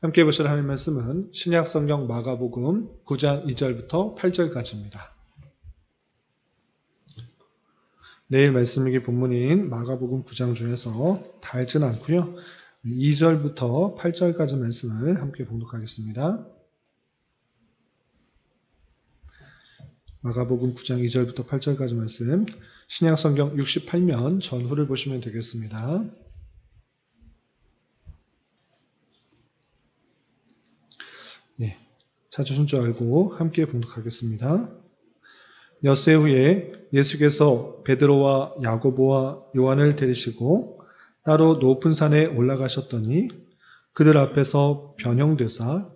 함께 보실 하나님의 말씀은 신약성경 마가복음 9장 2절부터 8절까지입니다. 내일 말씀이기 본문인 마가복음 9장 중에서 다 읽지는 않고요. 2절부터 8절까지 말씀을 함께 봉독하겠습니다. 마가복음 9장 2절부터 8절까지 말씀, 신약성경 68면 전후를 보시면 되겠습니다. 네, 찾으신 줄 알고 함께 봉독하겠습니다. 엿새 후에 예수께서 베드로와 야고보와 요한을 데리시고 따로 높은 산에 올라가셨더니 그들 앞에서 변형되사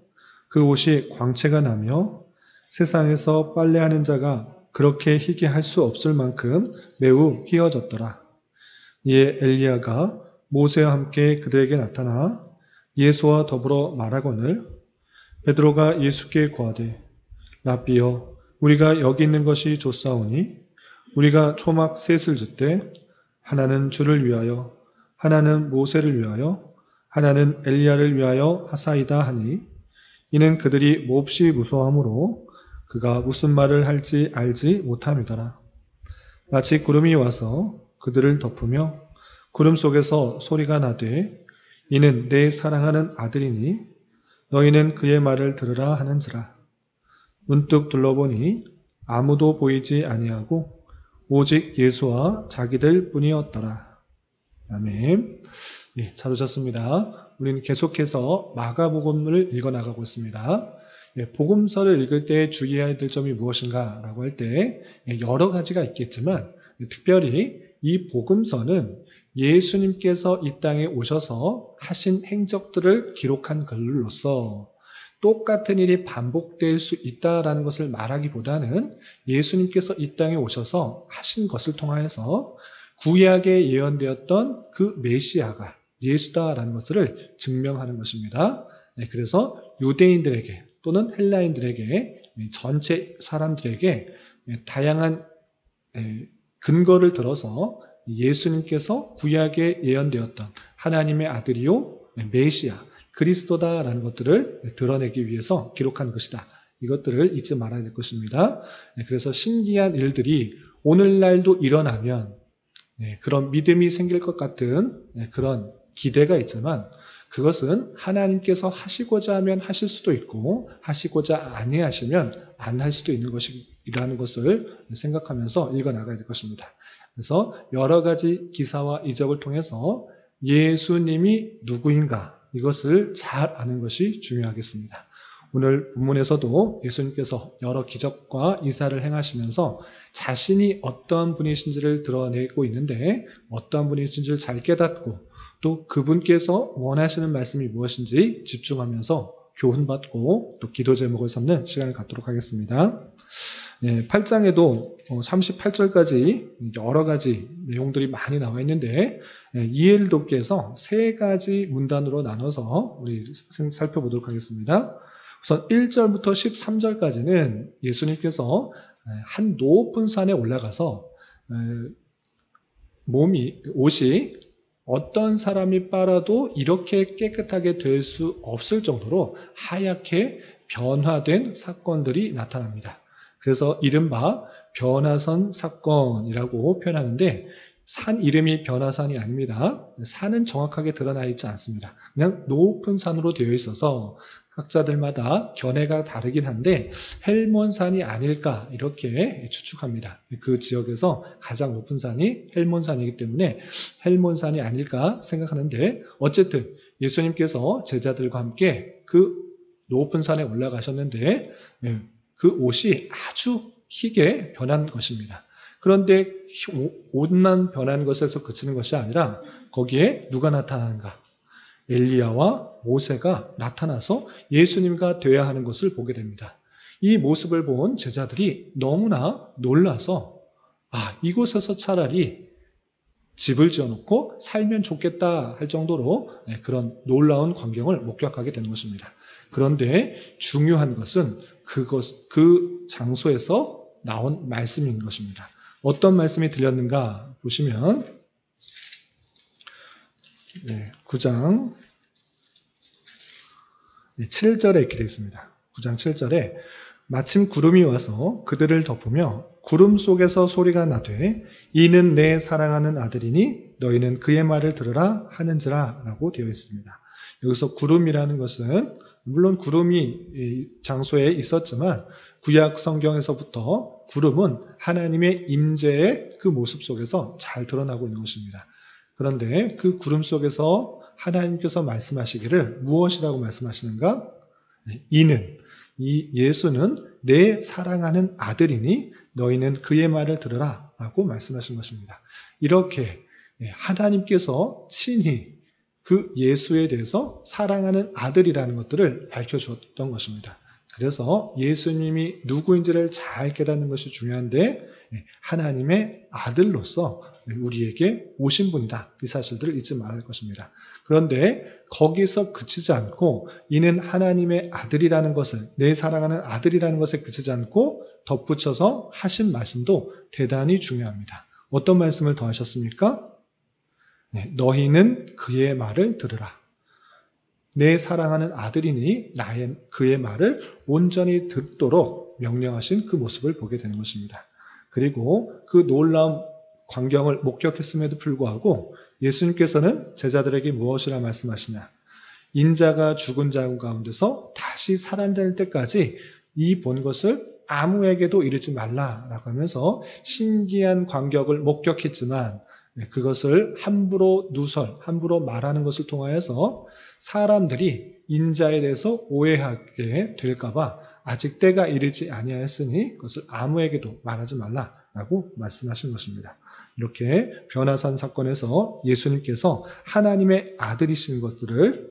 그 옷이 광채가 나며 세상에서 빨래하는 자가 그렇게 희게 할 수 없을 만큼 매우 희어졌더라. 이에 엘리야가 모세와 함께 그들에게 나타나 예수와 더불어 말하거늘 베드로가 예수께 고하되 라삐여 우리가 여기 있는 것이 좋사오니 우리가 초막 셋을 짓되 하나는 주를 위하여 하나는 모세를 위하여 하나는 엘리야를 위하여 하사이다 하니 이는 그들이 몹시 무서워하므로 그가 무슨 말을 할지 알지 못함이더라. 마치 구름이 와서 그들을 덮으며 구름 속에서 소리가 나되 이는 내 사랑하는 아들이니 너희는 그의 말을 들으라 하는지라. 문득 둘러보니 아무도 보이지 아니하고 오직 예수와 자기들 뿐이었더라. 아멘. 예, 잘 오셨습니다. 우리는 계속해서 마가복음을 읽어나가고 있습니다. 예, 복음서를 읽을 때 주의해야 될 점이 무엇인가 라고 할 때 여러 가지가 있겠지만 특별히 이 복음서는 예수님께서 이 땅에 오셔서 하신 행적들을 기록한 글로서 똑같은 일이 반복될 수 있다라는 것을 말하기보다는 예수님께서 이 땅에 오셔서 하신 것을 통하여서 구약에 예언되었던 그 메시아가 예수다라는 것을 증명하는 것입니다. 그래서 유대인들에게 또는 헬라인들에게 전체 사람들에게 다양한 근거를 들어서 예수님께서 구약에 예언되었던 하나님의 아들이요 메시아 그리스도다라는 것들을 드러내기 위해서 기록한 것이다. 이것들을 잊지 말아야 될 것입니다. 그래서 신기한 일들이 오늘날도 일어나면 그런 믿음이 생길 것 같은 그런 기대가 있지만 그것은 하나님께서 하시고자 하면 하실 수도 있고 하시고자 아니하시면 안 할 수도 있는 것이라는 것을 생각하면서 읽어나가야 될 것입니다. 그래서 여러 가지 기사와 이적을 통해서 예수님이 누구인가 이것을 잘 아는 것이 중요하겠습니다. 오늘 본문에서도 예수님께서 여러 기적과 이사를 행하시면서 자신이 어떠한 분이신지를 드러내고 있는데 어떠한 분이신지를 잘 깨닫고 또 그분께서 원하시는 말씀이 무엇인지 집중하면서 교훈받고 또 기도 제목을 삼는 시간을 갖도록 하겠습니다. 8장에도 38절까지 여러 가지 내용들이 많이 나와 있는데 이해를 돕기 위해서 세 가지 문단으로 나눠서 우리 살펴보도록 하겠습니다. 우선 1절부터 13절까지는 예수님께서 한 높은 산에 올라가서 옷이 어떤 사람이 빨아도 이렇게 깨끗하게 될 수 없을 정도로 하얗게 변화된 사건들이 나타납니다. 그래서 이른바 변화산 사건이라고 표현하는데 산 이름이 변화산이 아닙니다. 산은 정확하게 드러나 있지 않습니다. 그냥 높은 산으로 되어 있어서 학자들마다 견해가 다르긴 한데 헬몬산이 아닐까 이렇게 추측합니다. 그 지역에서 가장 높은 산이 헬몬산이기 때문에 헬몬산이 아닐까 생각하는데 어쨌든 예수님께서 제자들과 함께 그 높은 산에 올라가셨는데 그 옷이 아주 희게 변한 것입니다. 그런데 옷만 변한 것에서 그치는 것이 아니라 거기에 누가 나타나는가? 엘리야와 모세가 나타나서 예수님과 되어야 하는 것을 보게 됩니다. 이 모습을 본 제자들이 너무나 놀라서 이곳에서 차라리 집을 지어놓고 살면 좋겠다 할 정도로 그런 놀라운 광경을 목격하게 되는 것입니다. 그런데 중요한 것은 그 장소에서 나온 말씀인 것입니다. 어떤 말씀이 들렸는가 보시면 9장 7절에 이렇게 되어 있습니다. 9장 7절에 마침 구름이 와서 그들을 덮으며 구름 속에서 소리가 나되 이는 내 사랑하는 아들이니 너희는 그의 말을 들으라 하는지라 라고 되어 있습니다. 여기서 구름이라는 것은 물론 구름이 이 장소에 있었지만 구약 성경에서부터 구름은 하나님의 임재의 그 모습 속에서 잘 드러나고 있는 것입니다. 그런데 그 구름 속에서 하나님께서 말씀하시기를 무엇이라고 말씀하시는가? 이는 이 예수는 내 사랑하는 아들이니 너희는 그의 말을 들으라 라고 말씀하신 것입니다. 이렇게 하나님께서 친히 그 예수에 대해서 사랑하는 아들이라는 것들을 밝혀주었던 것입니다. 그래서 예수님이 누구인지를 잘 깨닫는 것이 중요한데 하나님의 아들로서 우리에게 오신 분이다. 이 사실들을 잊지 말아야 할 것입니다. 그런데 거기서 그치지 않고 이는 하나님의 아들이라는 것을 내 사랑하는 아들이라는 것에 그치지 않고 덧붙여서 하신 말씀도 대단히 중요합니다. 어떤 말씀을 더 하셨습니까? 너희는 그의 말을 들으라. 내 사랑하는 아들이니 그의 말을 온전히 듣도록 명령하신 그 모습을 보게 되는 것입니다. 그리고 그 놀라운 광경을 목격했음에도 불구하고 예수님께서는 제자들에게 무엇이라 말씀하시냐? 인자가 죽은 자 가운데서 다시 살아날 때까지 이 본 것을 아무에게도 이르지 말라라고 하면서 신기한 광경을 목격했지만 그것을 함부로 말하는 것을 통하여서 사람들이 인자에 대해서 오해하게 될까봐 아직 때가 이르지 아니하였으니 그것을 아무에게도 말하지 말라라고 말씀하신 것입니다. 이렇게 변화산 사건에서 예수님께서 하나님의 아들이신 것들을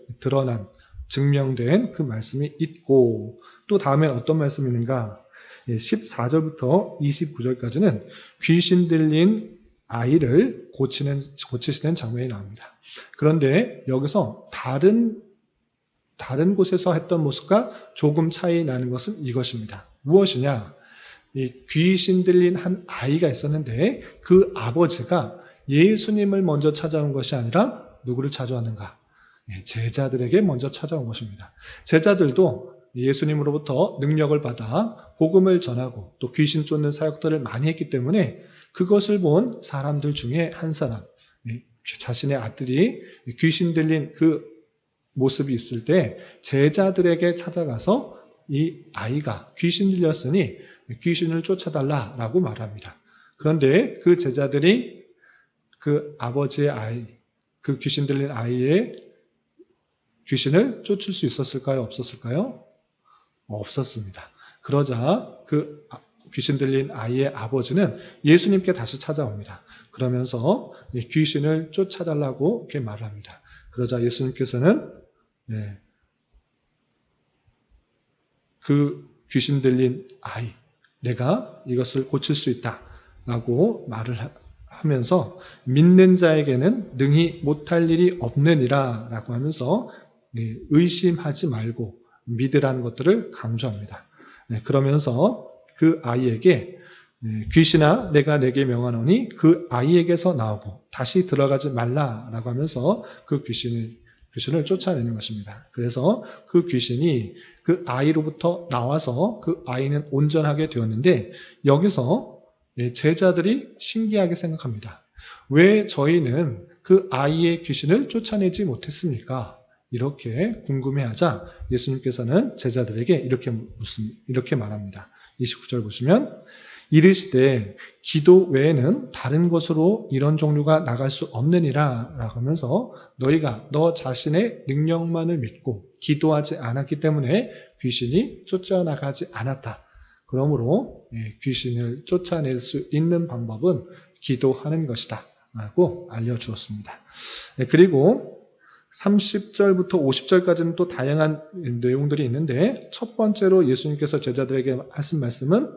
증명된 그 말씀이 있고 또 다음에 어떤 말씀이 있는가? 14절부터 29절까지는 귀신 들린 아이를 고치시는 장면이 나옵니다. 그런데 여기서 다른 곳에서 했던 모습과 조금 차이 나는 것은 이것입니다. 무엇이냐? 이 귀신 들린 한 아이가 있었는데 그 아버지가 예수님을 먼저 찾아온 것이 아니라 누구를 찾아왔는가? 제자들에게 먼저 찾아온 것입니다. 제자들도 예수님으로부터 능력을 받아 복음을 전하고 또 귀신 쫓는 사역들을 많이 했기 때문에 그것을 본 사람들 중에 한 사람, 자신의 아들이 귀신 들린 그 모습이 있을 때 제자들에게 찾아가서 이 아이가 귀신 들렸으니 귀신을 쫓아달라라고 말합니다. 그런데 그 제자들이 그 아버지의 아이, 그 귀신 들린 아이의 귀신을 쫓을 수 있었을까요? 없었을까요? 없었습니다. 그러자 그 귀신 들린 아이의 아버지는 예수님께 다시 찾아옵니다. 그러면서 귀신을 쫓아달라고 이렇게 말합니다. 그러자 예수님께서는 그 귀신 들린 아이, 내가 이것을 고칠 수 있다라고 말을 하면서 믿는 자에게는 능히 못할 일이 없느니라 라고 하면서 의심하지 말고 믿으라는 것들을 강조합니다. 그러면서 그 아이에게 귀신아 내가 내게 명하노니 그 아이에게서 나오고 다시 들어가지 말라라고 하면서 그 귀신을 쫓아내는 것입니다. 그래서 그 귀신이 그 아이로부터 나와서 그 아이는 온전하게 되었는데 여기서 제자들이 신기하게 생각합니다. 왜 저희는 그 아이의 귀신을 쫓아내지 못했습니까? 이렇게 궁금해하자 예수님께서는 제자들에게 이렇게 말합니다. 29절 보시면 이르시되 기도 외에는 다른 곳으로 이런 종류가 나갈 수 없느니라 라고 하면서 너희가 너 자신의 능력만을 믿고 기도하지 않았기 때문에 귀신이 쫓아나가지 않았다. 그러므로 귀신을 쫓아낼 수 있는 방법은 기도하는 것이다 라고 알려주었습니다. 그리고 30절부터 50절까지는 또 다양한 내용들이 있는데 첫 번째로 예수님께서 제자들에게 하신 말씀은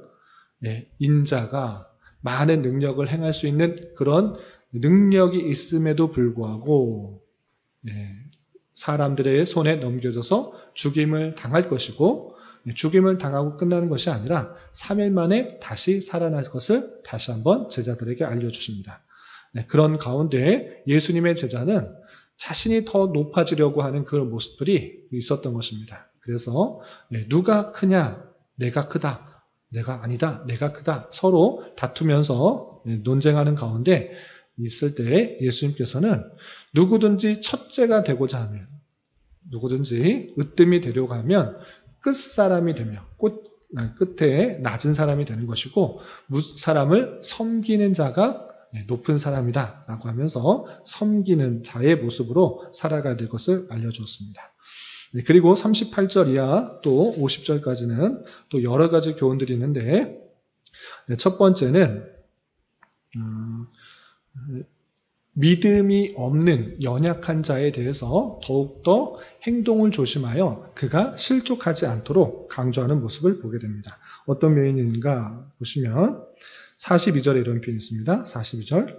인자가 많은 능력을 행할 수 있는 그런 능력이 있음에도 불구하고 사람들의 손에 넘겨져서 죽임을 당할 것이고 죽임을 당하고 끝나는 것이 아니라 3일 만에 다시 살아날 것을 다시 한번 제자들에게 알려주십니다. 그런 가운데 예수님의 제자는 자신이 더 높아지려고 하는 그런 모습들이 있었던 것입니다. 그래서 누가 크냐? 내가 크다. 내가 아니다. 내가 크다. 서로 다투면서 논쟁하는 가운데 있을 때 예수님께서는 누구든지 첫째가 되고자 하면, 누구든지 으뜸이 되려고 하면 끝사람이 되며 끝에 낮은 사람이 되는 것이고, 사람을 섬기는 자가 높은 사람이다 라고 하면서 섬기는 자의 모습으로 살아가야 될 것을 알려주었습니다. 그리고 38절 이하 또 50절까지는 또 여러 가지 교훈들이 있는데, 첫 번째는 믿음이 없는 연약한 자에 대해서 더욱더 행동을 조심하여 그가 실족하지 않도록 강조하는 모습을 보게 됩니다. 어떤 면인가 보시면 42절에 이런 표현이 있습니다. 42절,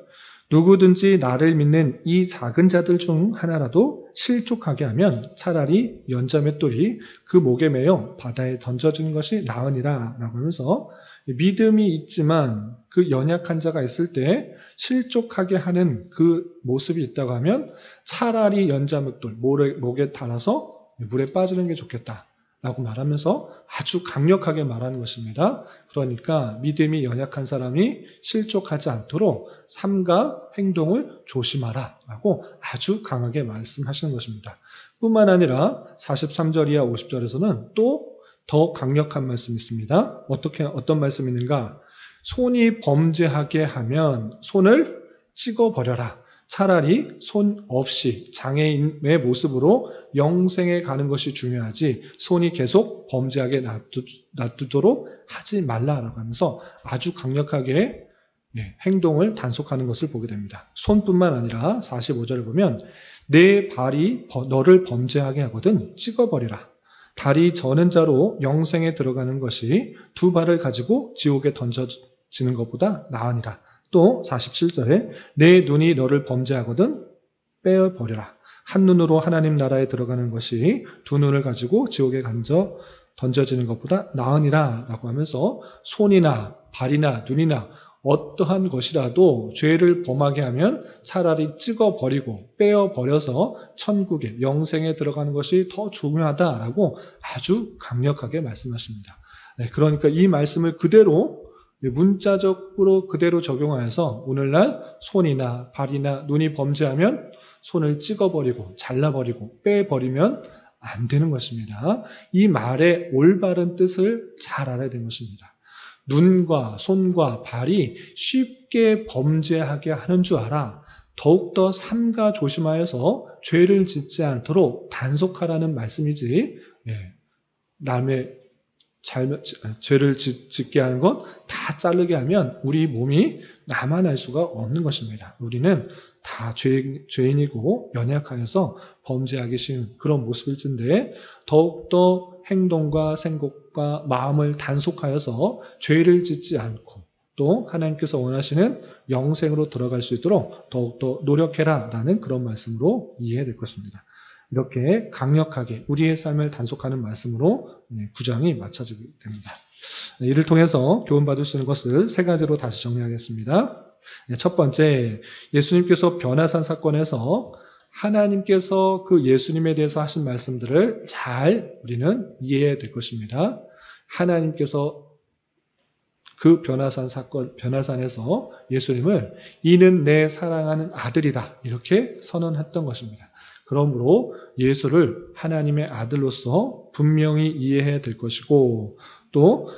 누구든지 나를 믿는 이 작은 자들 중 하나라도 실족하게 하면 차라리 연자맷돌이 그 목에 매여 바다에 던져지는 것이 나으니라 라고 하면서, 믿음이 있지만 그 연약한 자가 있을 때 실족하게 하는 그 모습이 있다고 하면 차라리 연자맷돌 목에 달아서 물에 빠지는 게 좋겠다 라고 말하면서 아주 강력하게 말하는 것입니다. 그러니까 믿음이 연약한 사람이 실족하지 않도록 삶과 행동을 조심하라 라고 아주 강하게 말씀하시는 것입니다. 뿐만 아니라 43절 이하 50절에서는 또 더 강력한 말씀이 있습니다. 어떤 말씀이 있는가? 손이 범죄하게 하면 손을 찍어버려라. 차라리 손 없이 장애인의 모습으로 영생에 가는 것이 중요하지 손이 계속 범죄하게 놔두도록 하지 말라라고 하면서 아주 강력하게 행동을 단속하는 것을 보게 됩니다. 손뿐만 아니라 45절을 보면 내 발이 너를 범죄하게 하거든 찍어버리라. 다리 저는 자로 영생에 들어가는 것이 두 발을 가지고 지옥에 던져지는 것보다 나으니라. 또 47절에 내 눈이 너를 범죄하거든 빼어버려라. 한 눈으로 하나님 나라에 들어가는 것이 두 눈을 가지고 지옥에 던져지는 것보다 나으니라 라고 하면서 손이나 발이나 눈이나 어떠한 것이라도 죄를 범하게 하면 차라리 찍어버리고 빼어버려서 천국에 영생에 들어가는 것이 더 중요하다라고 아주 강력하게 말씀하십니다. 그러니까 이 말씀을 그대로 문자적으로 그대로 적용하여서 오늘날 손이나 발이나 눈이 범죄하면 손을 찍어버리고 잘라버리고 빼버리면 안 되는 것입니다. 이 말의 올바른 뜻을 잘 알아야 되는 것입니다. 눈과 손과 발이 쉽게 범죄하게 하는 줄 알아 더욱더 삼가 조심하여서 죄를 짓지 않도록 단속하라는 말씀이지, 남의 죄를 짓게 하는 것 다 자르게 하면 우리 몸이 남아날 수가 없는 것입니다. 우리는 다 죄인이고 연약하여서 범죄하기 쉬운 그런 모습일진데, 더욱더 행동과 생각과 마음을 단속하여서 죄를 짓지 않고 또 하나님께서 원하시는 영생으로 들어갈 수 있도록 더욱더 노력해라 라는 그런 말씀으로 이해될 것입니다. 이렇게 강력하게 우리의 삶을 단속하는 말씀으로 9장이 마쳐지게 됩니다. 이를 통해서 교훈받을 수 있는 것을 세 가지로 다시 정리하겠습니다. 첫 번째, 예수님께서 변화산 사건에서 하나님께서 그 예수님에 대해서 하신 말씀들을 잘 우리는 이해해야 될 것입니다. 하나님께서 그 변화산에서 예수님을 이는 내 사랑하는 아들이다 이렇게 선언했던 것입니다. 그러므로 예수를 하나님의 아들로서 분명히 이해해야 될 것이고, 또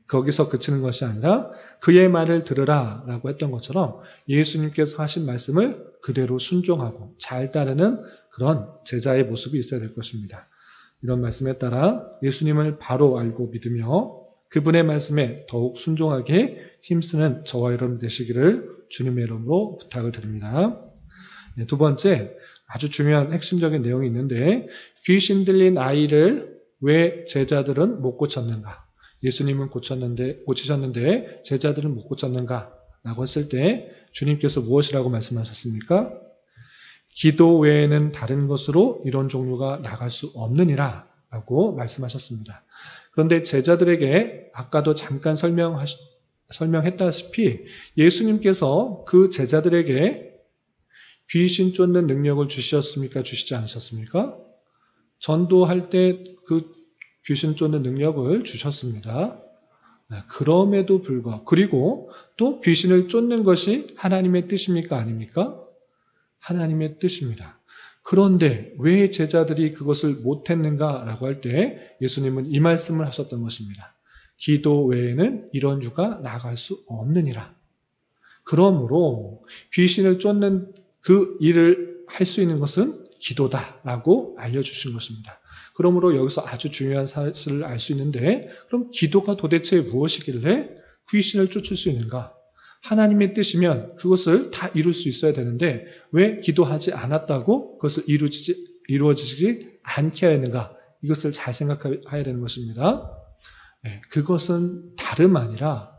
거기서 그치는 것이 아니라 그의 말을 들으라 라고 했던 것처럼 예수님께서 하신 말씀을 그대로 순종하고 잘 따르는 그런 제자의 모습이 있어야 될 것입니다. 이런 말씀에 따라 예수님을 바로 알고 믿으며 그분의 말씀에 더욱 순종하게 힘쓰는 저와 여러분 되시기를 주님의 이름으로 부탁을 드립니다. 두 번째, 아주 중요한 핵심적인 내용이 있는데, 귀신 들린 아이를 왜 제자들은 못 고쳤는가? 예수님은 고치셨는데 제자들은 못 고쳤는가? 라고 했을 때 주님께서 무엇이라고 말씀하셨습니까? 기도 외에는 다른 것으로 이런 종류가 나갈 수 없느니라 라고 말씀하셨습니다. 그런데 제자들에게 아까도 잠깐 설명했다시피 예수님께서 그 제자들에게 귀신 쫓는 능력을 주셨습니까? 주시지 않으셨습니까? 전도할 때 그 귀신 쫓는 능력을 주셨습니다. 그럼에도 불구하고, 그리고 또 귀신을 쫓는 것이 하나님의 뜻입니까? 아닙니까? 하나님의 뜻입니다. 그런데 왜 제자들이 그것을 못했는가라고 할 때 예수님은 이 말씀을 하셨던 것입니다. 기도 외에는 이런 유가 나갈 수 없느니라. 그러므로 귀신을 쫓는 그 일을 할 수 있는 것은 기도다라고 알려주신 것입니다. 그러므로 여기서 아주 중요한 사실을 알 수 있는데, 그럼 기도가 도대체 무엇이길래 귀신을 쫓을 수 있는가? 하나님의 뜻이면 그것을 다 이룰 수 있어야 되는데 왜 기도하지 않았다고 그것을 이루어지지 않게 하였는가? 이것을 잘 생각해야 되는 것입니다. 그것은 다름 아니라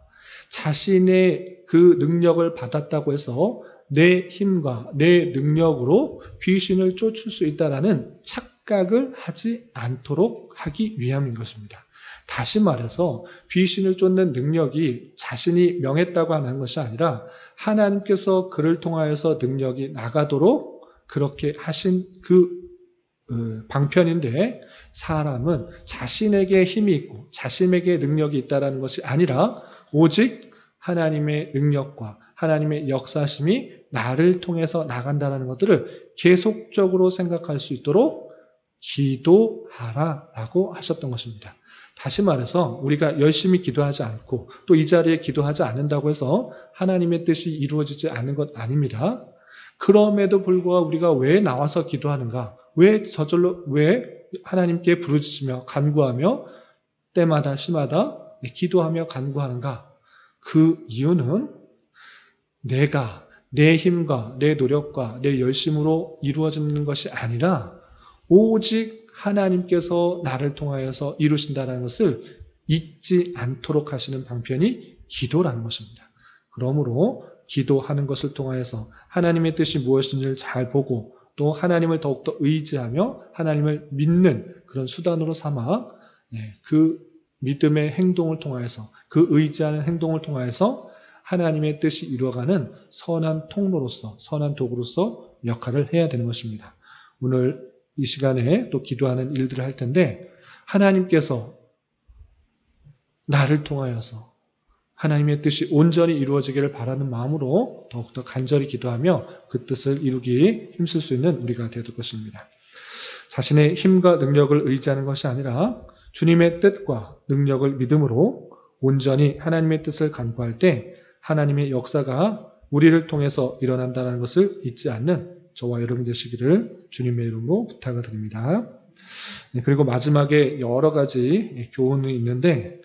자신의 그 능력을 받았다고 해서 내 힘과 내 능력으로 귀신을 쫓을 수 있다라는 착각을 하지 않도록 하기 위함인 것입니다. 다시 말해서 귀신을 쫓는 능력이 자신이 명했다고 하는 것이 아니라 하나님께서 그를 통하여서 능력이 나가도록 그렇게 하신 그 방편인데, 사람은 자신에게 힘이 있고 자신에게 능력이 있다는 것이 아니라 오직 하나님의 능력과 하나님의 역사심이 나를 통해서 나간다는 것들을 계속적으로 생각할 수 있도록 기도하라라고 하셨던 것입니다. 다시 말해서 우리가 열심히 기도하지 않고 또 이 자리에 기도하지 않는다고 해서 하나님의 뜻이 이루어지지 않는 것 아닙니다. 그럼에도 불구하고 우리가 왜 나와서 기도하는가? 왜 저절로 왜 하나님께 부르짖으며 간구하며 때마다 시마다 기도하며 간구하는가? 그 이유는 내가 내 힘과 내 노력과 내 열심으로 이루어지는 것이 아니라 오직 하나님께서 나를 통하여서 이루신다는 것을 잊지 않도록 하시는 방편이 기도라는 것입니다. 그러므로 기도하는 것을 통하여서 하나님의 뜻이 무엇인지를 잘 보고 또 하나님을 더욱더 의지하며 하나님을 믿는 그런 수단으로 삼아 그 믿음의 행동을 통하여서 그 의지하는 행동을 통하여서 하나님의 뜻이 이루어가는 선한 통로로서 선한 도구로서 역할을 해야 되는 것입니다. 오늘 이 시간에 또 기도하는 일들을 할 텐데 하나님께서 나를 통하여서 하나님의 뜻이 온전히 이루어지기를 바라는 마음으로 더욱더 간절히 기도하며 그 뜻을 이루기 힘쓸 수 있는 우리가 될 것입니다. 자신의 힘과 능력을 의지하는 것이 아니라 주님의 뜻과 능력을 믿음으로 온전히 하나님의 뜻을 간구할 때 하나님의 역사가 우리를 통해서 일어난다는 것을 잊지 않는 저와 여러분 되시기를 주님의 이름으로 부탁을 드립니다. 그리고 마지막에 여러 가지 교훈이 있는데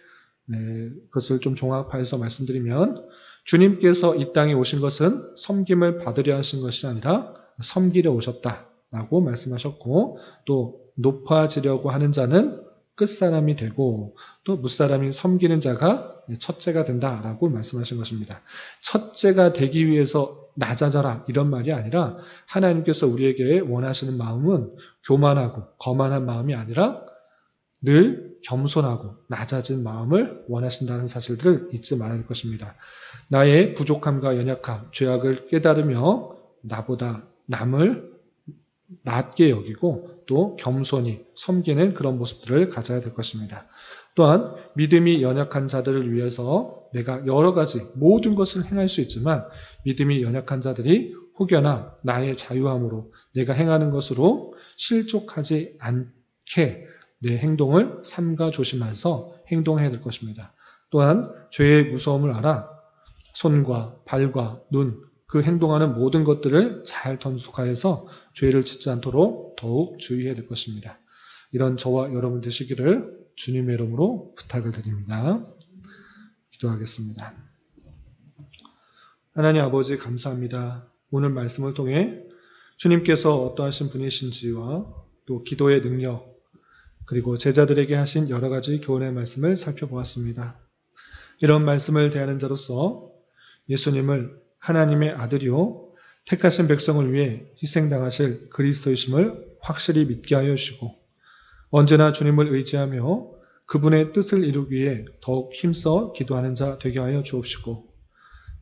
그것을 좀 종합해서 말씀드리면, 주님께서 이 땅에 오신 것은 섬김을 받으려 하신 것이 아니라 섬기려 오셨다라고 말씀하셨고, 또 높아지려고 하는 자는 끝사람이 되고 또 무사람인 섬기는 자가 첫째가 된다라고 말씀하신 것입니다. 첫째가 되기 위해서 낮아져라 이런 말이 아니라 하나님께서 우리에게 원하시는 마음은 교만하고 거만한 마음이 아니라 늘 겸손하고 낮아진 마음을 원하신다는 사실들을 잊지 말아야 할 것입니다. 나의 부족함과 연약함, 죄악을 깨달으며 나보다 남을 낮게 여기고 또 겸손히 섬기는 그런 모습들을 가져야 될 것입니다. 또한 믿음이 연약한 자들을 위해서 내가 여러 가지 모든 것을 행할 수 있지만 믿음이 연약한 자들이 혹여나 나의 자유함으로 내가 행하는 것으로 실족하지 않게 내 행동을 삼가 조심해서 행동해야 될 것입니다. 또한 죄의 무서움을 알아 손과 발과 눈, 그 행동하는 모든 것들을 잘 단속하여서 죄를 짓지 않도록 더욱 주의해야 될 것입니다. 이런 저와 여러분 되시기를 주님의 이름으로 부탁을 드립니다. 기도하겠습니다. 하나님 아버지 감사합니다. 오늘 말씀을 통해 주님께서 어떠하신 분이신지와 또 기도의 능력, 그리고 제자들에게 하신 여러 가지 교훈의 말씀을 살펴보았습니다. 이런 말씀을 대하는 자로서 예수님을 하나님의 아들이요 택하신 백성을 위해 희생당하실 그리스도이심을 확실히 믿게 하여 주시고, 언제나 주님을 의지하며 그분의 뜻을 이루기 위해 더욱 힘써 기도하는 자 되게 하여 주옵시고,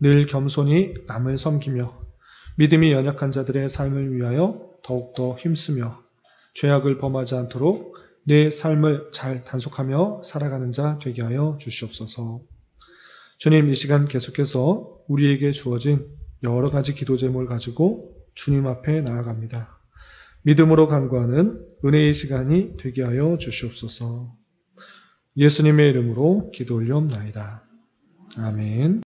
늘 겸손히 남을 섬기며 믿음이 연약한 자들의 삶을 위하여 더욱더 힘쓰며 죄악을 범하지 않도록 내 삶을 잘 단속하며 살아가는 자 되게 하여 주시옵소서. 주님, 이 시간 계속해서 우리에게 주어진 여러 가지 기도 제목을 가지고 주님 앞에 나아갑니다. 믿음으로 간구하는 은혜의 시간이 되게 하여 주시옵소서. 예수님의 이름으로 기도 올리옵나이다. 아멘.